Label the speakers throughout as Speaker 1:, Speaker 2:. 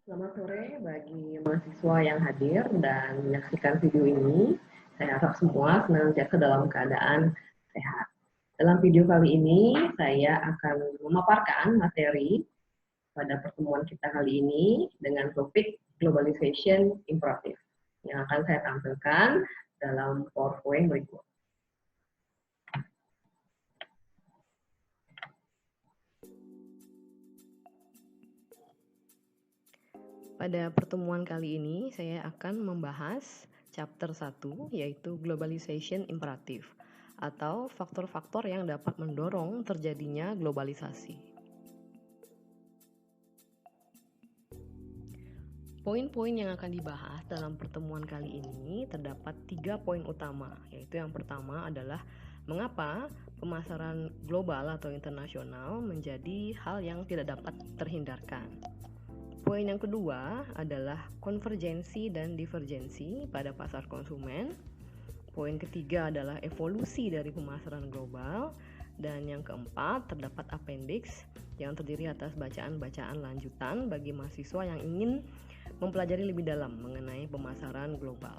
Speaker 1: Selamat sore bagi mahasiswa yang hadir dan menyaksikan video ini. Saya harap semua senantiasa dalam keadaan sehat. Dalam video kali ini, saya akan memaparkan materi pada pertemuan kita kali ini dengan topik Globalization Imperative yang akan saya tampilkan dalam PowerPoint berikut.
Speaker 2: Pada pertemuan kali ini, saya akan membahas chapter 1, yaitu Globalization Imperative, atau faktor-faktor yang dapat mendorong terjadinya globalisasi. Poin-poin yang akan dibahas dalam pertemuan kali ini terdapat 3 poin utama, yaitu yang pertama adalah mengapa pemasaran global atau internasional menjadi hal yang tidak dapat terhindarkan. Poin yang kedua adalah konvergensi dan divergensi pada pasar konsumen. Poin ketiga adalah evolusi dari pemasaran global. Dan yang keempat terdapat appendix yang terdiri atas bacaan-bacaan lanjutan bagi mahasiswa yang ingin mempelajari lebih dalam mengenai pemasaran global.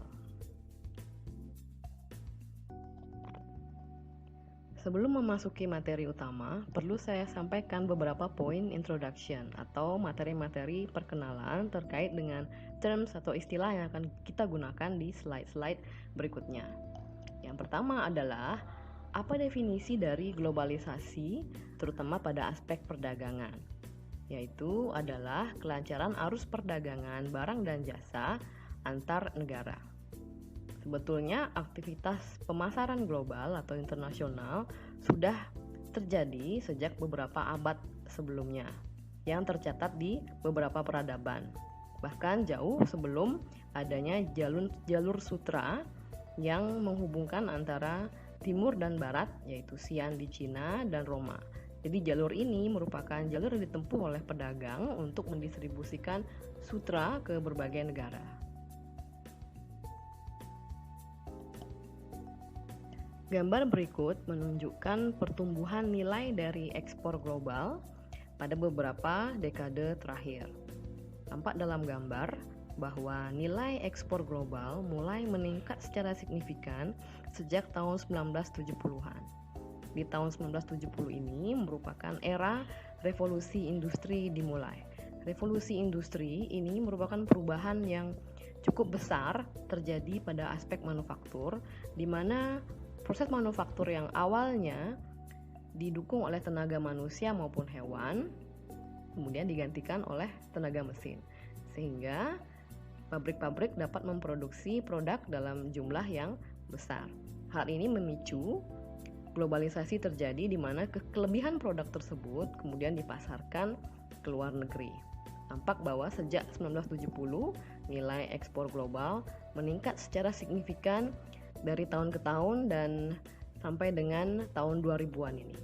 Speaker 2: Sebelum memasuki materi utama, perlu saya sampaikan beberapa poin introduction atau materi-materi perkenalan terkait dengan terms atau istilah yang akan kita gunakan di slide-slide berikutnya. Yang pertama adalah apa definisi dari globalisasi, terutama pada aspek perdagangan, yaitu adalah kelancaran arus perdagangan barang dan jasa antar negara. Sebetulnya aktivitas pemasaran global atau internasional sudah terjadi sejak beberapa abad sebelumnya yang tercatat di beberapa peradaban. Bahkan jauh sebelum adanya jalur sutra yang menghubungkan antara timur dan barat, yaitu Xi'an di Cina dan Roma. Jadi jalur ini merupakan jalur yang ditempuh oleh pedagang untuk mendistribusikan sutra ke berbagai negara. Gambar berikut menunjukkan pertumbuhan nilai dari ekspor global pada beberapa dekade terakhir. Tampak dalam gambar bahwa nilai ekspor global mulai meningkat secara signifikan sejak tahun 1970-an. Di tahun 1970 ini merupakan era revolusi industri dimulai. Revolusi industri ini merupakan perubahan yang cukup besar terjadi pada aspek manufaktur, di mana proses manufaktur yang awalnya didukung oleh tenaga manusia maupun hewan, kemudian digantikan oleh tenaga mesin, sehingga pabrik-pabrik dapat memproduksi produk dalam jumlah yang besar. Hal ini memicu globalisasi terjadi di mana kelebihan produk tersebut kemudian dipasarkan ke luar negeri. Tampak bahwa sejak 1970 nilai ekspor global meningkat secara signifikan dari tahun ke tahun dan sampai dengan tahun 2000-an ini.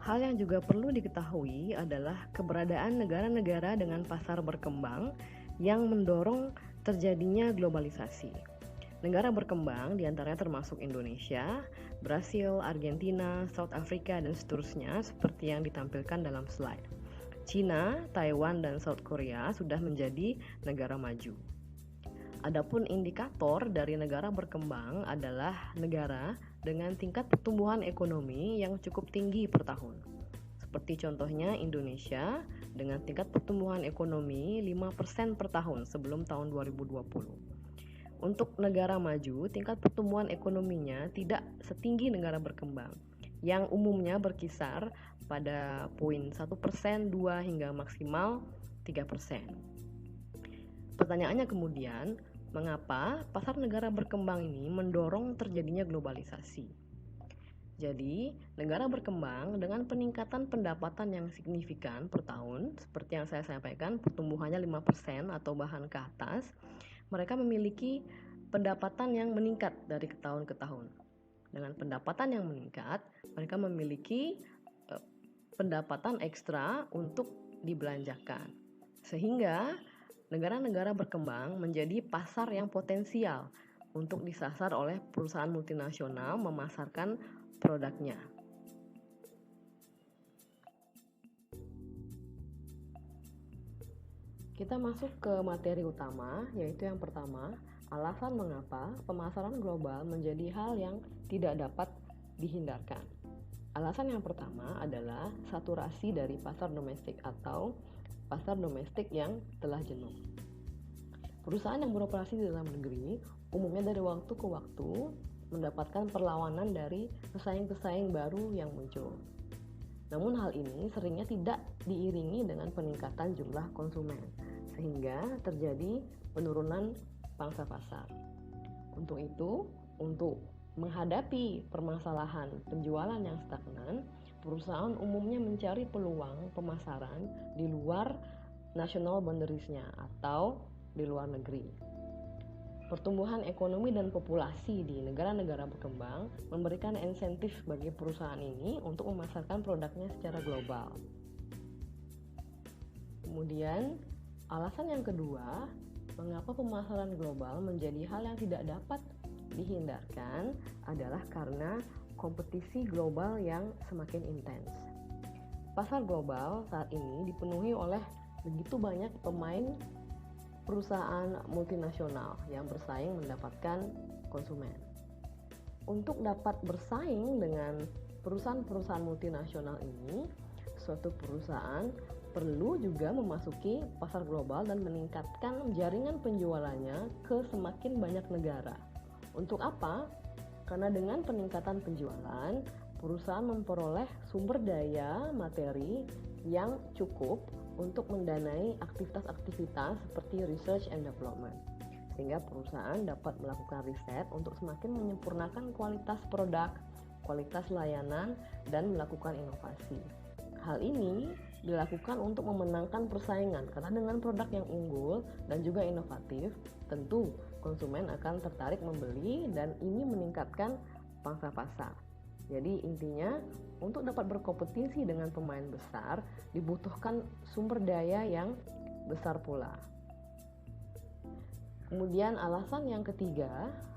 Speaker 2: Hal yang juga perlu diketahui adalah keberadaan negara-negara dengan pasar berkembang yang mendorong terjadinya globalisasi. Negara berkembang diantaranya termasuk Indonesia, Brasil, Argentina, South Africa, dan seterusnya seperti yang ditampilkan dalam slide. China, Taiwan, dan South Korea sudah menjadi negara maju. Adapun indikator dari negara berkembang adalah negara dengan tingkat pertumbuhan ekonomi yang cukup tinggi per tahun. Seperti contohnya Indonesia dengan tingkat pertumbuhan ekonomi 5% per tahun sebelum tahun 2020. Untuk negara maju, tingkat pertumbuhan ekonominya tidak setinggi negara berkembang, yang umumnya berkisar pada poin 1%, 2 hingga maksimal 3%. Pertanyaannya kemudian, mengapa pasar negara berkembang ini mendorong terjadinya globalisasi? Jadi, negara berkembang dengan peningkatan pendapatan yang signifikan per tahun, seperti yang saya sampaikan, pertumbuhannya 5% atau bahkan ke atas, mereka memiliki pendapatan yang meningkat dari tahun ke tahun. Dengan pendapatan yang meningkat, mereka memiliki pendapatan ekstra untuk dibelanjakan. Sehingga negara-negara berkembang menjadi pasar yang potensial untuk disasar oleh perusahaan multinasional memasarkan produknya. Kita masuk ke materi utama, yaitu yang pertama, alasan mengapa pemasaran global menjadi hal yang tidak dapat dihindarkan. Alasan yang pertama adalah saturasi dari pasar domestik atau pasar domestik yang telah jenuh. Perusahaan yang beroperasi di dalam negeri umumnya dari waktu ke waktu mendapatkan perlawanan dari pesaing-pesaing baru yang muncul. Namun hal ini seringnya tidak diiringi dengan peningkatan jumlah konsumen, sehingga terjadi penurunan pangsa pasar. Untuk itu, untuk menghadapi permasalahan penjualan yang stagnan, perusahaan umumnya mencari peluang pemasaran di luar national boundariesnya atau di luar negeri. Pertumbuhan ekonomi dan populasi di negara-negara berkembang memberikan insentif bagi perusahaan ini untuk memasarkan produknya secara global. Kemudian, alasan yang kedua, mengapa pemasaran global menjadi hal yang tidak dapat dihindarkan adalah karena kompetisi global yang semakin intens. Pasar global saat ini dipenuhi oleh begitu banyak pemain perusahaan multinasional yang bersaing mendapatkan konsumen. Untuk dapat bersaing dengan perusahaan-perusahaan multinasional ini, suatu perusahaan perlu juga memasuki pasar global dan meningkatkan jaringan penjualannya ke semakin banyak negara. Untuk apa? Karena dengan peningkatan penjualan, perusahaan memperoleh sumber daya materi yang cukup untuk mendanai aktivitas-aktivitas seperti research and development, sehingga perusahaan dapat melakukan riset untuk semakin menyempurnakan kualitas produk, kualitas layanan, dan melakukan inovasi. Hal ini dilakukan untuk memenangkan persaingan, karena dengan produk yang unggul dan juga inovatif, tentu konsumen akan tertarik membeli dan ini meningkatkan pangsa pasar. Jadi intinya, untuk dapat berkompetisi dengan pemain besar, dibutuhkan sumber daya yang besar pula. Kemudian alasan yang ketiga,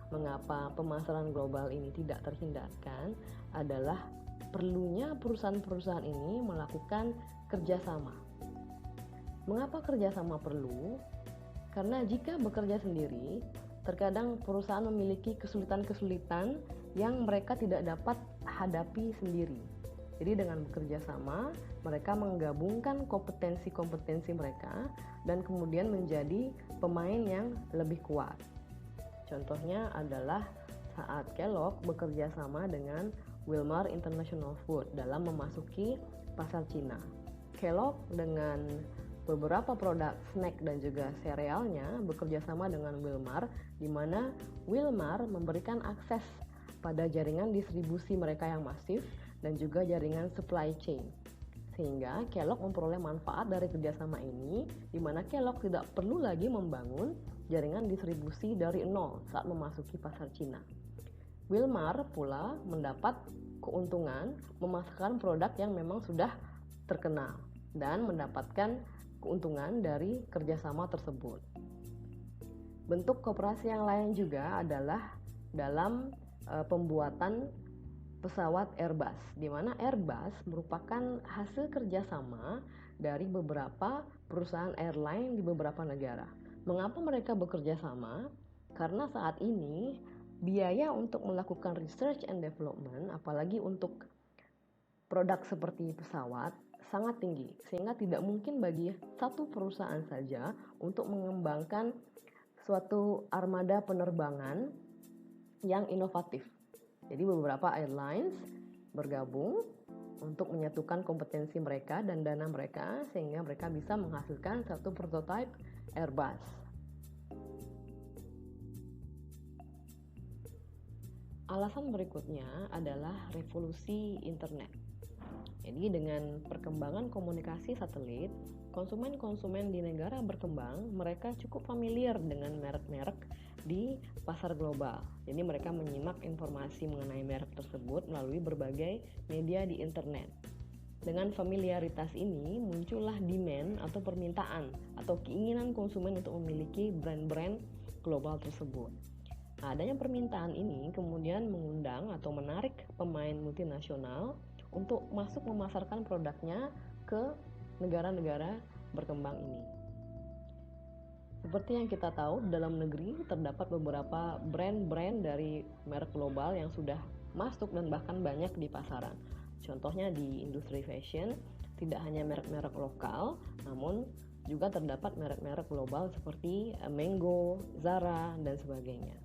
Speaker 2: mengapa pemasaran global ini tidak terhindarkan adalah perlunya perusahaan-perusahaan ini melakukan kerjasama. Mengapa kerjasama perlu? Karena jika bekerja sendiri, terkadang perusahaan memiliki kesulitan-kesulitan yang mereka tidak dapat hadapi sendiri. Jadi dengan bekerja sama, mereka menggabungkan kompetensi-kompetensi mereka dan kemudian menjadi pemain yang lebih kuat. Contohnya adalah saat Kellogg bekerja sama dengan Wilmar International Food dalam memasuki pasar Cina. Kellogg dengan beberapa produk snack dan juga serealnya bekerja sama dengan Wilmar, di mana Wilmar memberikan akses pada jaringan distribusi mereka yang masif dan juga jaringan supply chain. Sehingga Kellogg memperoleh manfaat dari kerjasama ini, di mana Kellogg tidak perlu lagi membangun jaringan distribusi dari nol saat memasuki pasar Cina. Wilmar pula mendapat keuntungan memasarkan produk yang memang sudah terkenal dan mendapatkan keuntungan dari kerjasama tersebut. Bentuk koperasi yang lain juga adalah dalam pembuatan pesawat Airbus, di mana Airbus merupakan hasil kerjasama dari beberapa perusahaan airline di beberapa negara. Mengapa mereka bekerja sama? Karena saat ini biaya untuk melakukan research and development, apalagi untuk produk seperti pesawat, sangat tinggi, sehingga tidak mungkin bagi satu perusahaan saja untuk mengembangkan suatu armada penerbangan yang inovatif. Jadi beberapa airlines bergabung untuk menyatukan kompetensi mereka dan dana mereka sehingga mereka bisa menghasilkan satu prototipe Airbus. Alasan berikutnya adalah revolusi internet. Jadi dengan perkembangan komunikasi satelit, konsumen-konsumen di negara berkembang mereka cukup familiar dengan merek-merek di pasar global. Jadi mereka menyimak informasi mengenai merek tersebut melalui berbagai media di internet. Dengan familiaritas ini muncullah demand atau permintaan atau keinginan konsumen untuk memiliki brand-brand global tersebut. Adanya permintaan ini kemudian mengundang atau menarik pemain multinasional untuk masuk memasarkan produknya ke negara-negara berkembang ini. Seperti yang kita tahu, di dalam negeri terdapat beberapa brand-brand dari merek global yang sudah masuk dan bahkan banyak di pasaran. Contohnya di industri fashion, tidak hanya merek-merek lokal, namun juga terdapat merek-merek global seperti Mango, Zara, dan sebagainya.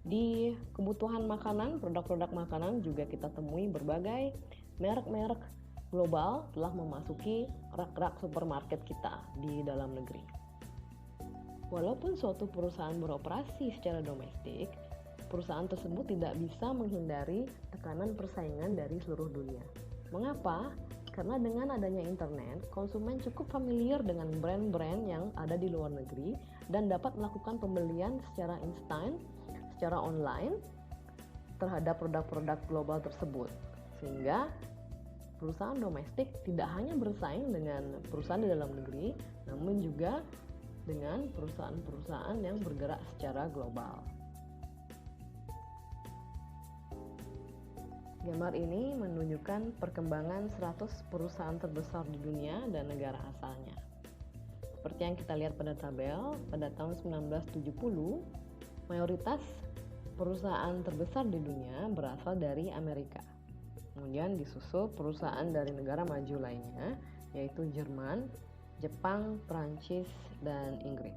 Speaker 2: Di kebutuhan makanan, produk-produk makanan juga kita temui berbagai merek-merek global telah memasuki rak-rak supermarket kita di dalam negeri. Walaupun suatu perusahaan beroperasi secara domestik, perusahaan tersebut tidak bisa menghindari tekanan persaingan dari seluruh dunia. Mengapa? Karena dengan adanya internet, konsumen cukup familiar dengan brand-brand yang ada di luar negeri dan dapat melakukan pembelian secara instan, secara online terhadap produk-produk global tersebut. Sehingga perusahaan domestik tidak hanya bersaing dengan perusahaan di dalam negeri, namun juga dengan perusahaan-perusahaan yang bergerak secara global. Gambar ini menunjukkan perkembangan 100 perusahaan terbesar di dunia dan negara asalnya. Seperti yang kita lihat pada tabel, pada tahun 1970, mayoritas perusahaan terbesar di dunia berasal dari Amerika. Kemudian disusul perusahaan dari negara maju lainnya, yaitu Jerman, Jepang, Prancis, dan Inggris.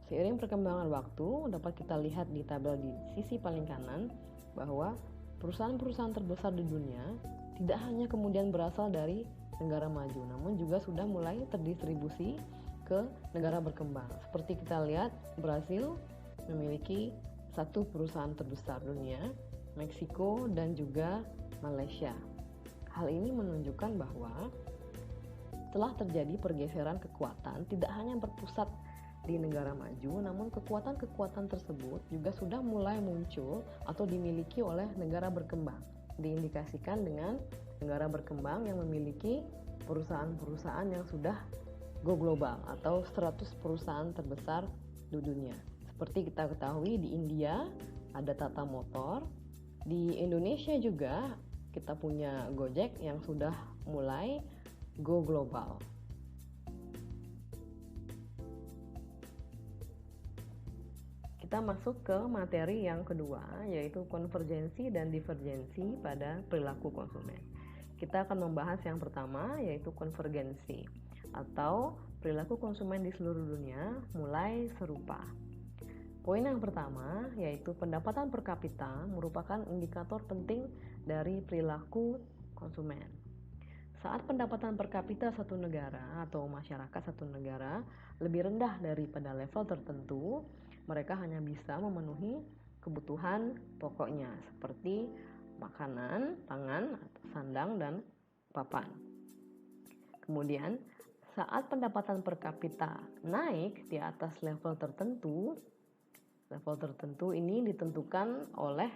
Speaker 2: Seiring perkembangan waktu, dapat kita lihat di tabel di sisi paling kanan bahwa perusahaan-perusahaan terbesar di dunia tidak hanya kemudian berasal dari negara maju, namun juga sudah mulai terdistribusi ke negara berkembang. Seperti kita lihat, Brasil memiliki satu perusahaan terbesar dunia, Meksiko, dan juga Malaysia. Hal ini menunjukkan bahwa telah terjadi pergeseran kekuatan tidak hanya berpusat di negara maju, namun kekuatan-kekuatan tersebut juga sudah mulai muncul atau dimiliki oleh negara berkembang. Diindikasikan dengan negara berkembang yang memiliki perusahaan-perusahaan yang sudah go global atau 100 perusahaan terbesar di dunia. Seperti kita ketahui, di India ada Tata Motor, di Indonesia juga kita punya Gojek yang sudah mulai go global. Kita masuk ke materi yang kedua, yaitu konvergensi dan divergensi pada perilaku konsumen. Kita akan membahas yang pertama, yaitu konvergensi atau perilaku konsumen di seluruh dunia mulai serupa. Poin yang pertama, yaitu pendapatan per kapita merupakan indikator penting dari perilaku konsumen. Saat pendapatan per kapita satu negara atau masyarakat satu negara lebih rendah daripada level tertentu, mereka hanya bisa memenuhi kebutuhan pokoknya seperti makanan, pangan, sandang, dan papan. Kemudian, saat pendapatan per kapita naik di atas level tertentu ini ditentukan oleh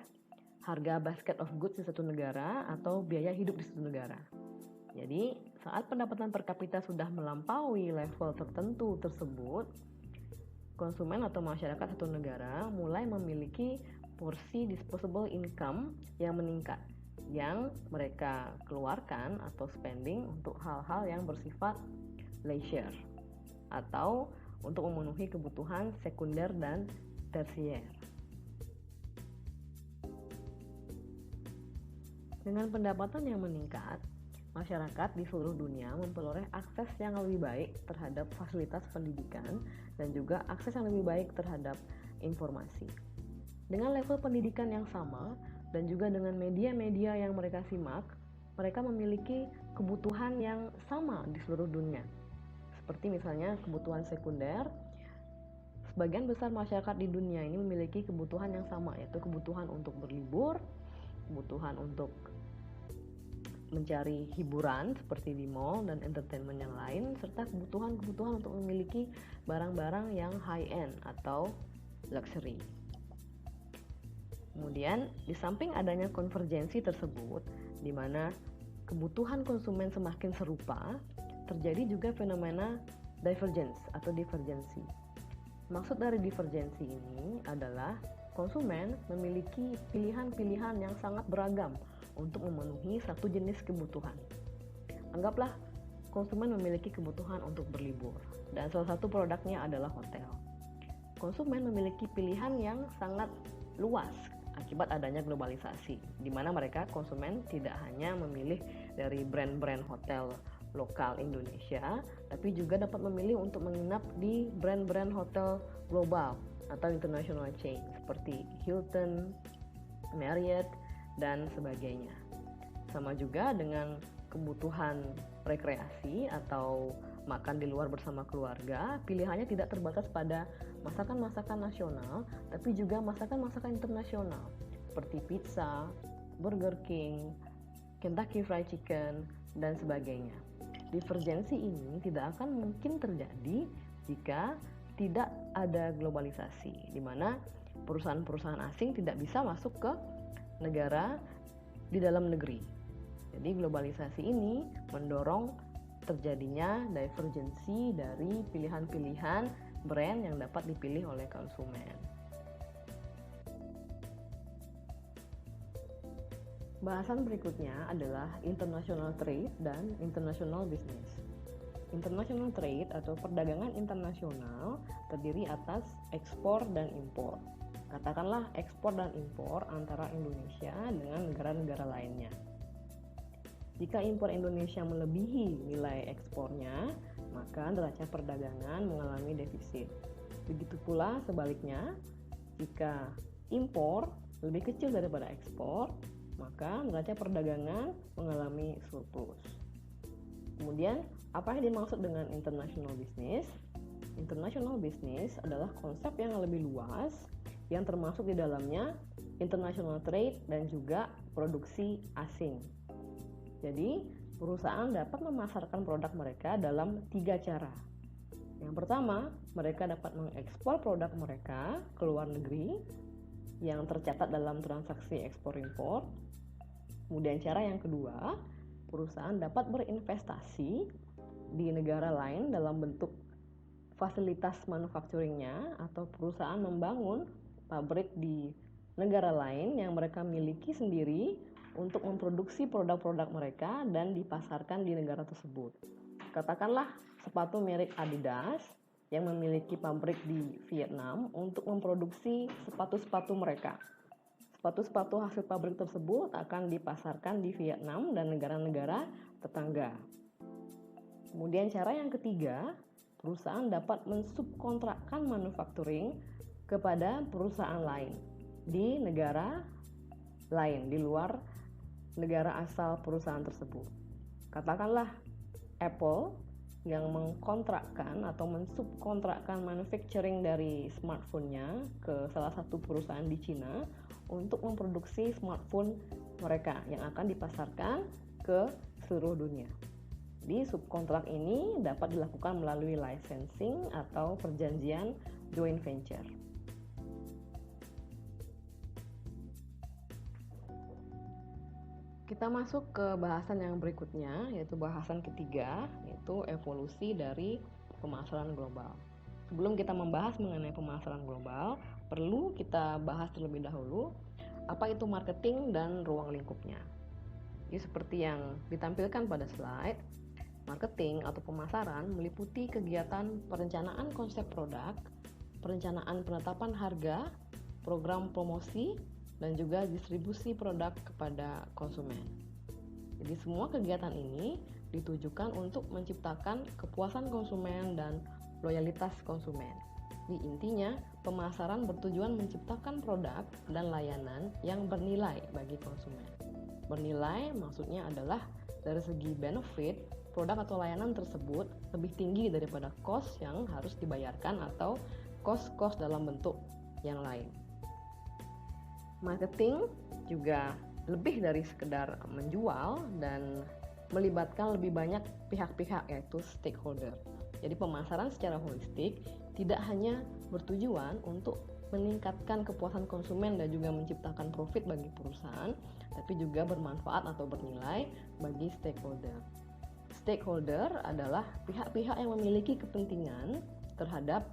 Speaker 2: harga basket of goods di satu negara atau biaya hidup di satu negara. Jadi, saat pendapatan per kapita sudah melampaui level tertentu tersebut, konsumen atau masyarakat satu negara mulai memiliki porsi disposable income yang meningkat, yang mereka keluarkan atau spending untuk hal-hal yang bersifat leisure atau untuk memenuhi kebutuhan sekunder dan tersier. Dengan pendapatan yang meningkat, masyarakat di seluruh dunia memperoleh akses yang lebih baik terhadap fasilitas pendidikan dan juga akses yang lebih baik terhadap informasi. Dengan level pendidikan yang sama dan juga dengan media-media yang mereka simak, mereka memiliki kebutuhan yang sama di seluruh dunia. Seperti misalnya kebutuhan sekunder, sebagian besar masyarakat di dunia ini memiliki kebutuhan yang sama, yaitu kebutuhan untuk berlibur, kebutuhan untuk mencari hiburan seperti di mall dan entertainment yang lain, serta kebutuhan-kebutuhan untuk memiliki barang-barang yang high-end atau luxury. Kemudian, di samping adanya konvergensi tersebut, di mana kebutuhan konsumen semakin serupa, terjadi juga fenomena divergence atau divergensi. Maksud dari divergensi ini adalah konsumen memiliki pilihan-pilihan yang sangat beragam untuk memenuhi satu jenis kebutuhan. Anggaplah konsumen memiliki kebutuhan untuk berlibur, dan salah satu produknya adalah hotel. Konsumen memiliki pilihan yang sangat luas akibat adanya globalisasi, di mana mereka konsumen tidak hanya memilih dari brand-brand hotel lokal Indonesia, tapi juga dapat memilih untuk menginap di brand-brand hotel global atau international chain seperti Hilton, Marriott, dan sebagainya. Sama juga dengan kebutuhan rekreasi atau makan di luar bersama keluarga, pilihannya tidak terbatas pada masakan-masakan nasional, tapi juga masakan-masakan internasional seperti pizza, Burger King, Kentucky Fried Chicken, dan sebagainya. Divergensi ini tidak akan mungkin terjadi jika tidak ada globalisasi, di mana perusahaan-perusahaan asing tidak bisa masuk ke negara di dalam negeri. Jadi globalisasi ini mendorong terjadinya divergensi dari pilihan-pilihan brand yang dapat dipilih oleh konsumen. Bahasan berikutnya adalah international trade dan international business. International trade atau perdagangan internasional terdiri atas ekspor dan impor. Katakanlah ekspor dan impor antara Indonesia dengan negara-negara lainnya. Jika impor Indonesia melebihi nilai ekspornya, maka neraca perdagangan mengalami defisit. Begitu pula sebaliknya, jika impor lebih kecil daripada ekspor, maka neraca perdagangan mengalami surplus. Kemudian, apa yang dimaksud dengan international business? International business adalah konsep yang lebih luas yang termasuk di dalamnya international trade dan juga produksi asing. Jadi, perusahaan dapat memasarkan produk mereka dalam 3 cara. Yang pertama, mereka dapat mengekspor produk mereka ke luar negeri yang tercatat dalam transaksi ekspor-impor. Kemudian cara yang kedua, perusahaan dapat berinvestasi di negara lain dalam bentuk fasilitas manufacturingnya, atau perusahaan membangun pabrik di negara lain yang mereka miliki sendiri untuk memproduksi produk-produk mereka dan dipasarkan di negara tersebut. Katakanlah sepatu merek Adidas yang memiliki pabrik di Vietnam untuk memproduksi sepatu-sepatu mereka. Sepatu-sepatu hasil pabrik tersebut akan dipasarkan di Vietnam dan negara-negara tetangga. Kemudian cara yang ketiga, perusahaan dapat mensubkontrakkan manufacturing kepada perusahaan lain di negara lain, di luar negara asal perusahaan tersebut. Katakanlah Apple yang mengkontrakkan atau mensubkontrakkan manufacturing dari smartphone-nya ke salah satu perusahaan di Cina untuk memproduksi smartphone mereka yang akan dipasarkan ke seluruh dunia. Di subkontrak ini dapat dilakukan melalui licensing atau perjanjian joint venture. Kita masuk ke bahasan yang berikutnya, yaitu bahasan ketiga, yaitu evolusi dari pemasaran global. Sebelum kita membahas mengenai pemasaran global, perlu kita bahas terlebih dahulu apa itu marketing dan ruang lingkupnya. Jadi seperti yang ditampilkan pada slide, marketing atau pemasaran meliputi kegiatan perencanaan konsep produk, perencanaan penetapan harga, program promosi, dan juga distribusi produk kepada konsumen. Jadi semua kegiatan ini ditujukan untuk menciptakan kepuasan konsumen dan loyalitas konsumen. Di intinya, pemasaran bertujuan menciptakan produk dan layanan yang bernilai bagi konsumen. Bernilai maksudnya adalah dari segi benefit, produk atau layanan tersebut lebih tinggi daripada cost yang harus dibayarkan atau cost dalam bentuk yang lain. Marketing juga lebih dari sekedar menjual dan melibatkan lebih banyak pihak-pihak, yaitu stakeholder. Jadi pemasaran secara holistik tidak hanya bertujuan untuk meningkatkan kepuasan konsumen dan juga menciptakan profit bagi perusahaan, tapi juga bermanfaat atau bernilai bagi stakeholder. Stakeholder adalah pihak-pihak yang memiliki kepentingan terhadap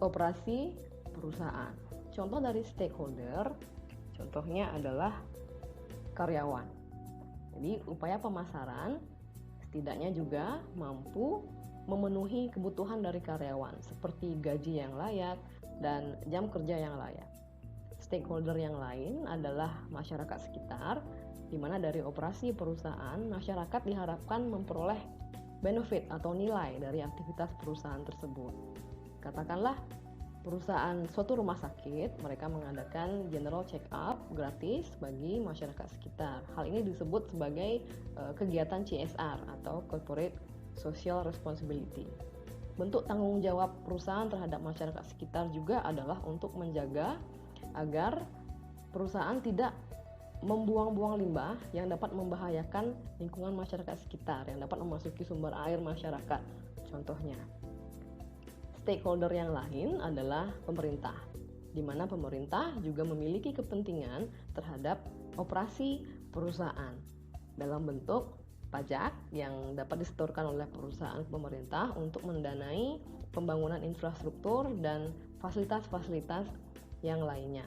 Speaker 2: operasi perusahaan. Contoh dari stakeholder, contohnya adalah karyawan. Jadi upaya pemasaran Setidaknya juga mampu memenuhi kebutuhan dari karyawan seperti gaji yang layak dan jam kerja yang layak. Stakeholder yang lain adalah masyarakat sekitar, di mana dari operasi perusahaan, masyarakat diharapkan memperoleh benefit atau nilai dari aktivitas perusahaan tersebut. Katakanlah perusahaan suatu rumah sakit, mereka mengadakan general check-up gratis bagi masyarakat sekitar. Hal ini disebut sebagai kegiatan CSR atau Corporate Social Responsibility. Bentuk tanggung jawab perusahaan terhadap masyarakat sekitar juga adalah untuk menjaga agar perusahaan tidak membuang-buang limbah yang dapat membahayakan lingkungan masyarakat sekitar, yang dapat memasuki sumber air masyarakat. Contohnya, stakeholder yang lain adalah pemerintah, di mana pemerintah juga memiliki kepentingan terhadap operasi perusahaan dalam bentuk pajak yang dapat disetorkan oleh perusahaan pemerintah untuk mendanai pembangunan infrastruktur dan fasilitas-fasilitas yang lainnya.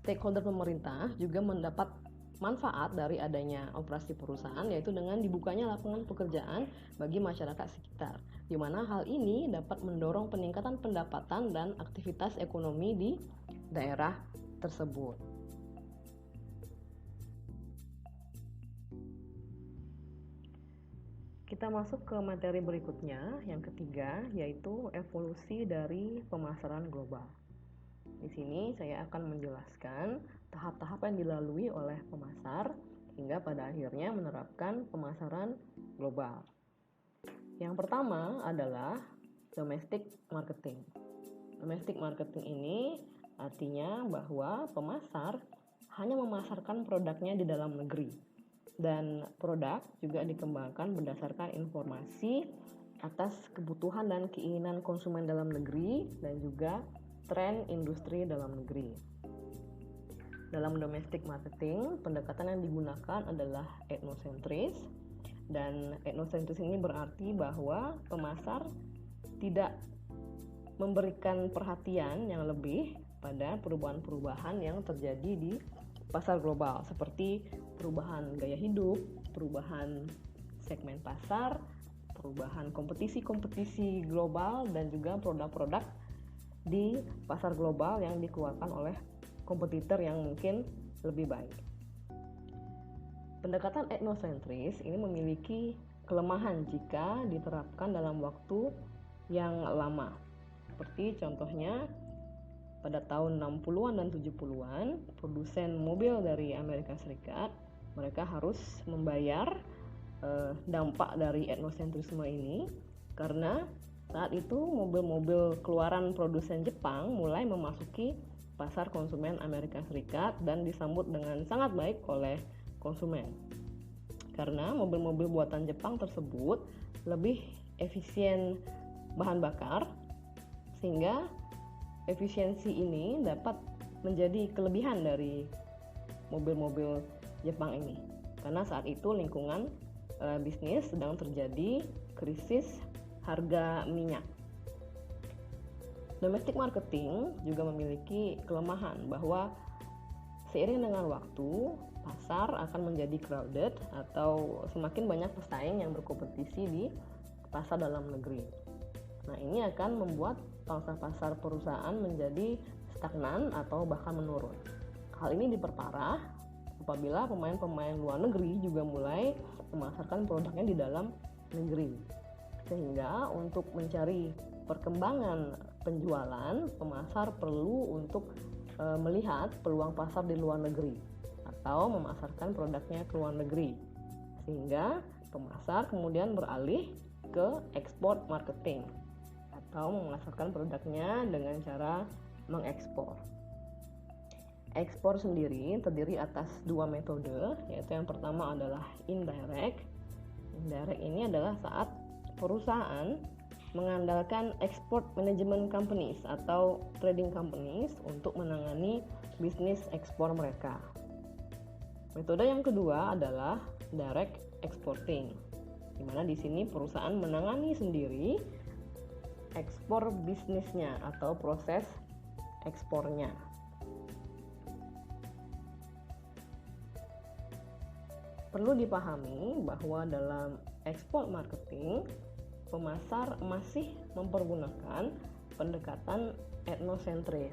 Speaker 2: Stakeholder pemerintah juga mendapat manfaat dari adanya operasi perusahaan, yaitu dengan dibukanya lapangan pekerjaan bagi masyarakat sekitar, di mana hal ini dapat mendorong peningkatan pendapatan dan aktivitas ekonomi di daerah tersebut. Kita masuk ke materi berikutnya, yang ketiga, yaitu evolusi dari pemasaran global. Di sini saya akan menjelaskan tahap-tahap yang dilalui oleh pemasar hingga pada akhirnya menerapkan pemasaran global. Yang pertama adalah domestic marketing. Domestic marketing ini artinya bahwa pemasar hanya memasarkan produknya di dalam negeri, dan produk juga dikembangkan berdasarkan informasi atas kebutuhan dan keinginan konsumen dalam negeri dan juga tren industri dalam negeri. Dalam domestic marketing, pendekatan yang digunakan adalah etnosentris, dan etnosentris ini berarti bahwa pemasar tidak memberikan perhatian yang lebih pada perubahan-perubahan yang terjadi di pasar global, seperti perubahan gaya hidup, perubahan segmen pasar, perubahan kompetisi-kompetisi global, dan juga produk-produk di pasar global yang dikeluarkan oleh kompetitor yang mungkin lebih baik. Pendekatan etnosentris ini memiliki kelemahan jika diterapkan dalam waktu yang lama. Seperti contohnya pada tahun 60-an dan 70-an, produsen mobil dari Amerika Serikat, mereka harus membayar dampak dari etnosentrisme ini karena saat itu mobil-mobil keluaran produsen Jepang mulai memasuki pasar konsumen Amerika Serikat dan disambut dengan sangat baik oleh konsumen. Karena mobil-mobil buatan Jepang tersebut lebih efisien bahan bakar, sehingga efisiensi ini dapat menjadi kelebihan dari mobil-mobil Jepang ini. Karena saat itu lingkungan bisnis sedang terjadi krisis harga minyak. Domestic marketing juga memiliki kelemahan bahwa seiring dengan waktu, pasar akan menjadi crowded atau semakin banyak pesaing yang berkompetisi di pasar dalam negeri. Nah, ini akan membuat pangsa pasar perusahaan menjadi stagnan atau bahkan menurun. Hal ini diperparah apabila pemain-pemain luar negeri juga mulai memasarkan produknya di dalam negeri. Sehingga untuk mencari perkembangan penjualan, pemasar perlu untuk melihat peluang pasar di luar negeri atau memasarkan produknya ke luar negeri. Sehingga pemasar kemudian beralih ke export marketing atau memasarkan produknya dengan cara mengekspor. Ekspor sendiri terdiri atas dua metode, yaitu yang pertama adalah indirect. Indirect ini adalah saat perusahaan mengandalkan export management companies atau trading companies untuk menangani bisnis ekspor mereka. Metode yang kedua adalah direct exporting, di mana di sini perusahaan menangani sendiri ekspor bisnisnya atau proses ekspornya. Perlu dipahami bahwa dalam ekspor marketing, pemasar masih mempergunakan pendekatan etnosentris,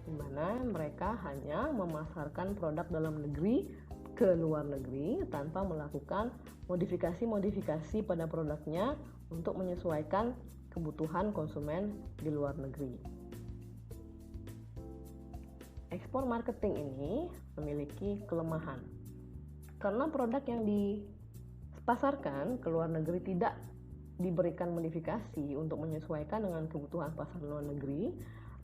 Speaker 2: di mana mereka hanya memasarkan produk dalam negeri ke luar negeri tanpa melakukan modifikasi-modifikasi pada produknya untuk menyesuaikan kebutuhan konsumen di luar negeri. Ekspor marketing ini memiliki kelemahan karena produk yang dipasarkan ke luar negeri tidak diberikan modifikasi untuk menyesuaikan dengan kebutuhan pasar luar negeri,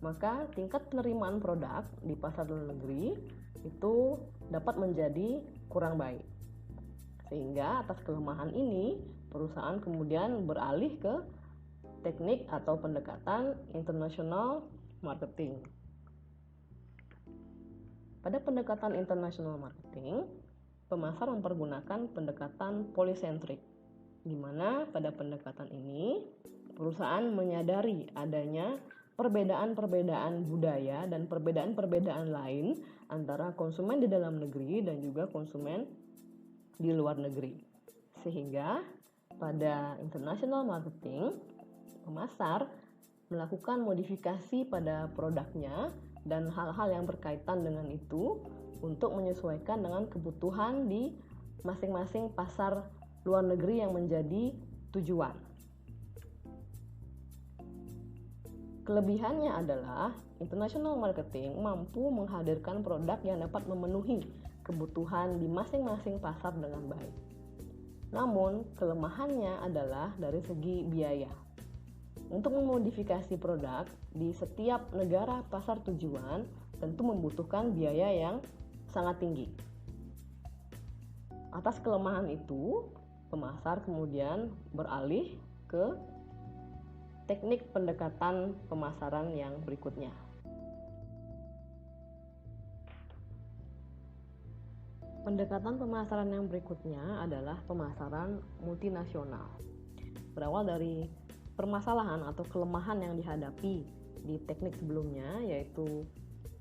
Speaker 2: maka tingkat penerimaan produk di pasar luar negeri itu dapat menjadi kurang baik. Sehingga atas kelemahan ini, perusahaan kemudian beralih ke teknik atau pendekatan international marketing. Pada pendekatan international marketing, pemasar mempergunakan pendekatan polysentrik, di mana pada pendekatan ini perusahaan menyadari adanya perbedaan-perbedaan budaya dan perbedaan-perbedaan lain antara konsumen di dalam negeri dan juga konsumen di luar negeri. Sehingga pada international marketing, pemasar melakukan modifikasi pada produknya dan hal-hal yang berkaitan dengan itu untuk menyesuaikan dengan kebutuhan di masing-masing pasar luar negeri yang menjadi tujuan. Kelebihannya adalah international marketing mampu menghadirkan produk yang dapat memenuhi kebutuhan di masing-masing pasar dengan baik. Namun, kelemahannya adalah dari segi biaya. Untuk memodifikasi produk di setiap negara pasar tujuan tentu membutuhkan biaya yang sangat tinggi. Atas kelemahan itu, pemasar kemudian beralih ke teknik pendekatan pemasaran yang berikutnya. Pendekatan pemasaran yang berikutnya adalah pemasaran multinasional. Berawal dari permasalahan atau kelemahan yang dihadapi di teknik sebelumnya, yaitu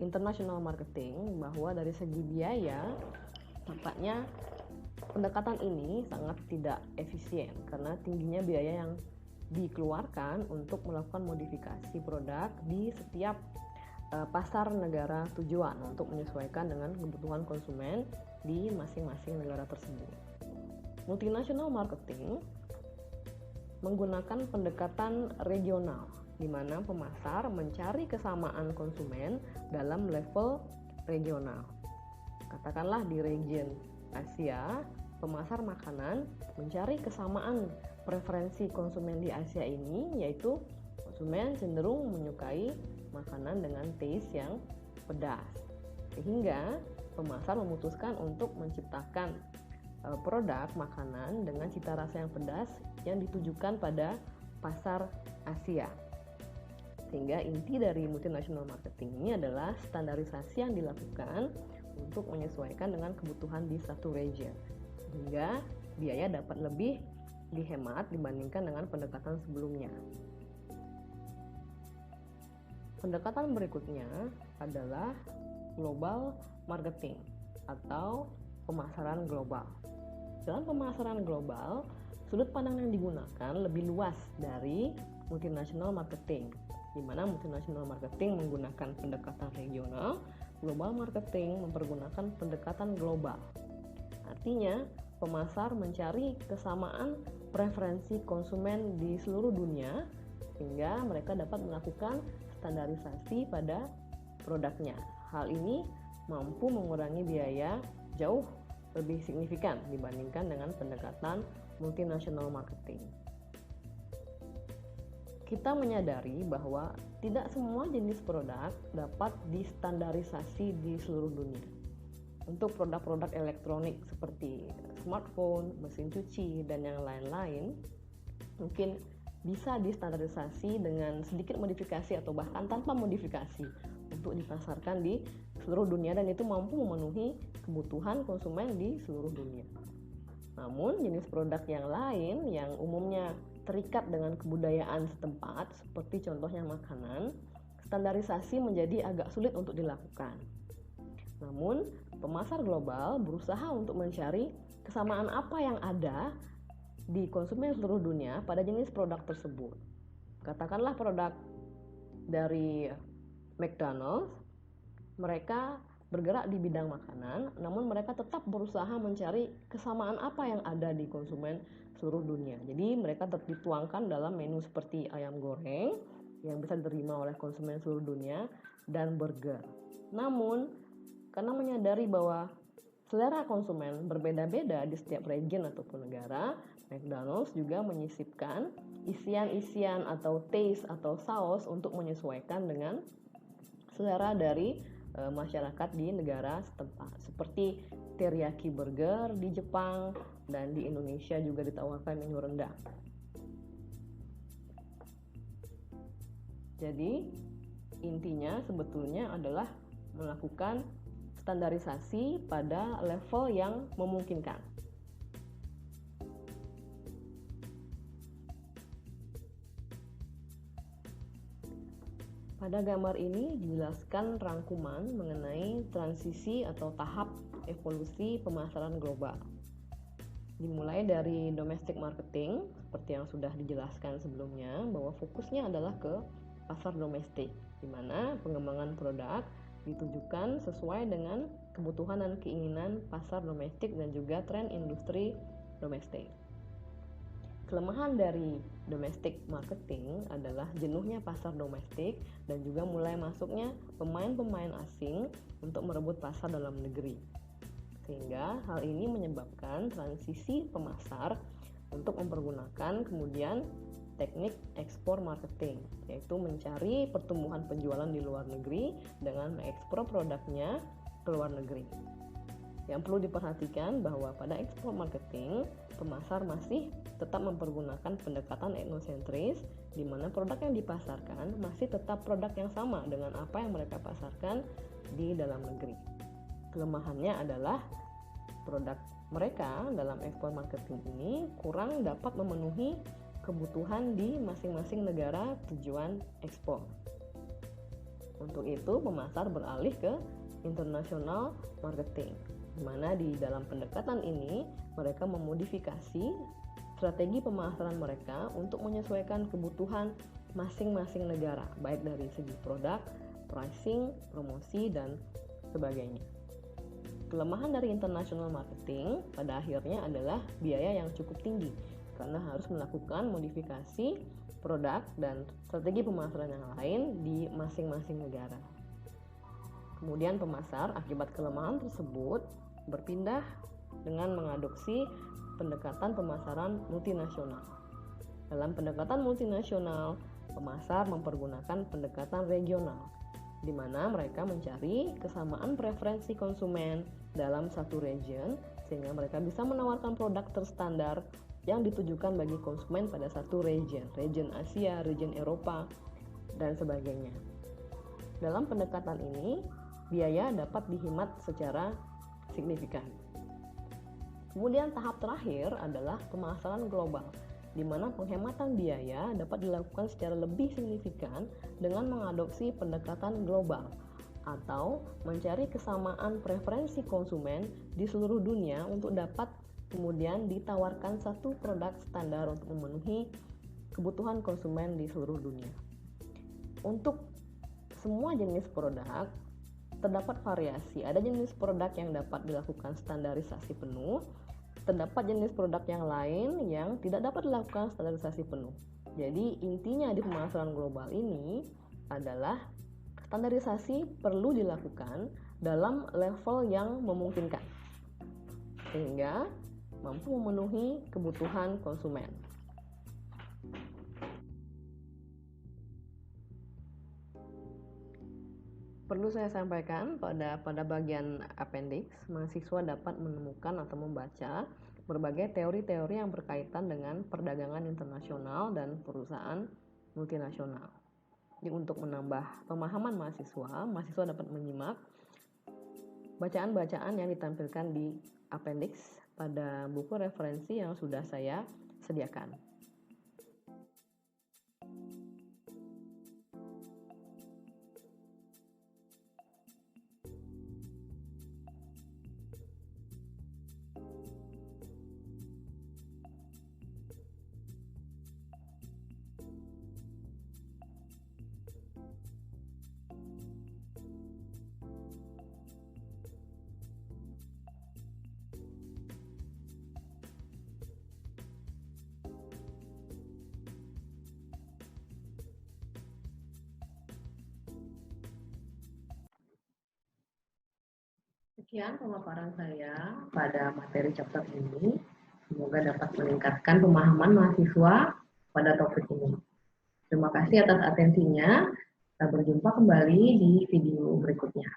Speaker 2: international marketing, bahwa dari segi biaya tampaknya pendekatan ini sangat tidak efisien karena tingginya biaya yang dikeluarkan untuk melakukan modifikasi produk di setiap pasar negara tujuan untuk menyesuaikan dengan kebutuhan konsumen di masing-masing negara tersebut. Multinational marketing menggunakan pendekatan regional, di mana pemasar mencari kesamaan konsumen dalam level regional. Katakanlah di region Asia, pemasar makanan mencari kesamaan preferensi konsumen di Asia ini, yaitu konsumen cenderung menyukai makanan dengan taste yang pedas. Sehingga pemasar memutuskan untuk menciptakan produk makanan dengan cita rasa yang pedas yang ditujukan pada pasar Asia. Sehingga inti dari multinational marketing ini adalah standarisasi yang dilakukan untuk menyesuaikan dengan kebutuhan di satu region, sehingga biaya dapat lebih dihemat dibandingkan dengan pendekatan sebelumnya. Pendekatan berikutnya adalah global marketing atau pemasaran global. Dalam pemasaran global, sudut pandang yang digunakan lebih luas dari multinational marketing, di mana multinational marketing menggunakan pendekatan regional, global marketing mempergunakan pendekatan global. Artinya, pemasar mencari kesamaan preferensi konsumen di seluruh dunia sehingga mereka dapat melakukan standarisasi pada produknya. Hal ini mampu mengurangi biaya jauh lebih signifikan dibandingkan dengan pendekatan multinational marketing. Kita menyadari bahwa tidak semua jenis produk dapat distandarisasi di seluruh dunia. Untuk produk-produk elektronik seperti smartphone, mesin cuci, dan yang lain-lain, mungkin bisa distandarisasi dengan sedikit modifikasi atau bahkan tanpa modifikasi untuk dipasarkan di seluruh dunia, dan itu mampu memenuhi kebutuhan konsumen di seluruh dunia. Namun jenis produk yang lain yang umumnya terikat dengan kebudayaan setempat, seperti contohnya makanan, standarisasi menjadi agak sulit untuk dilakukan. Namun, pemasar global berusaha untuk mencari kesamaan apa yang ada di konsumen seluruh dunia pada jenis produk tersebut. Katakanlah produk dari McDonald's, mereka bergerak di bidang makanan, namun mereka tetap berusaha mencari kesamaan apa yang ada di konsumen seluruh dunia. Jadi mereka dituangkan dalam menu seperti ayam goreng yang bisa diterima oleh konsumen seluruh dunia dan burger. Namun, karena menyadari bahwa selera konsumen berbeda-beda di setiap region ataupun negara, McDonald's juga menyisipkan isian-isian atau taste atau saus untuk menyesuaikan dengan selera dari masyarakat di negara setempat. Seperti teriyaki burger di Jepang dan di Indonesia juga ditawarkan menu rendang. Jadi intinya sebetulnya adalah melakukan standarisasi pada level yang memungkinkan. Pada gambar ini dijelaskan rangkuman mengenai transisi atau tahap evolusi pemasaran global. Dimulai dari domestic marketing, seperti yang sudah dijelaskan sebelumnya, bahwa fokusnya adalah ke pasar domestik, di mana pengembangan produk ditujukan sesuai dengan kebutuhan dan keinginan pasar domestik dan juga tren industri domestik. Kelemahan dari domestic marketing adalah jenuhnya pasar domestik dan juga mulai masuknya pemain-pemain asing untuk merebut pasar dalam negeri. Sehingga hal ini menyebabkan transisi pemasar untuk mempergunakan kemudian teknik ekspor marketing, yaitu mencari pertumbuhan penjualan di luar negeri dengan mengekspor produknya ke luar negeri. Yang perlu diperhatikan bahwa pada ekspor marketing, pemasar masih tetap mempergunakan pendekatan etnosentris, di mana produk yang dipasarkan masih tetap produk yang sama dengan apa yang mereka pasarkan di dalam negeri. Kelemahannya adalah produk mereka dalam ekspor marketing ini kurang dapat memenuhi kebutuhan di masing-masing negara tujuan ekspor. Untuk itu, pemasar beralih ke international marketing, di mana di dalam pendekatan ini mereka memodifikasi strategi pemasaran mereka untuk menyesuaikan kebutuhan masing-masing negara, baik dari segi produk, pricing, promosi, dan sebagainya. Kelemahan dari international marketing pada akhirnya adalah biaya yang cukup tinggi karena harus melakukan modifikasi produk dan strategi pemasaran yang lain di masing-masing negara. Kemudian pemasar akibat kelemahan tersebut berpindah dengan mengadopsi pendekatan pemasaran multinasional. Dalam pendekatan multinasional, pemasar mempergunakan pendekatan regional, di mana mereka mencari kesamaan preferensi konsumen dalam satu region sehingga mereka bisa menawarkan produk terstandar yang ditujukan bagi konsumen pada satu region Asia, region Eropa, dan sebagainya. Dalam pendekatan ini, biaya dapat dihemat secara signifikan. Kemudian tahap terakhir adalah pemasaran global, di mana penghematan biaya dapat dilakukan secara lebih signifikan dengan mengadopsi pendekatan global atau mencari kesamaan preferensi konsumen di seluruh dunia untuk dapat kemudian ditawarkan satu produk standar untuk memenuhi kebutuhan konsumen di seluruh dunia. Untuk semua jenis produk terdapat variasi. Ada jenis produk yang dapat dilakukan standarisasi penuh, terdapat jenis produk yang lain yang tidak dapat dilakukan standarisasi penuh. Jadi intinya di pemasaran global ini adalah standarisasi perlu dilakukan dalam level yang memungkinkan sehingga mampu memenuhi kebutuhan konsumen. Perlu saya sampaikan pada bagian appendix, mahasiswa dapat menemukan atau membaca berbagai teori-teori yang berkaitan dengan perdagangan internasional dan perusahaan multinasional. Jadi untuk menambah pemahaman mahasiswa dapat menyimak bacaan-bacaan yang ditampilkan di appendix pada buku referensi yang sudah saya sediakan.
Speaker 1: Sekian pemaparan saya pada materi chapter ini. Semoga dapat meningkatkan pemahaman mahasiswa pada topik ini. Terima kasih atas atensinya. Kita berjumpa kembali di video berikutnya.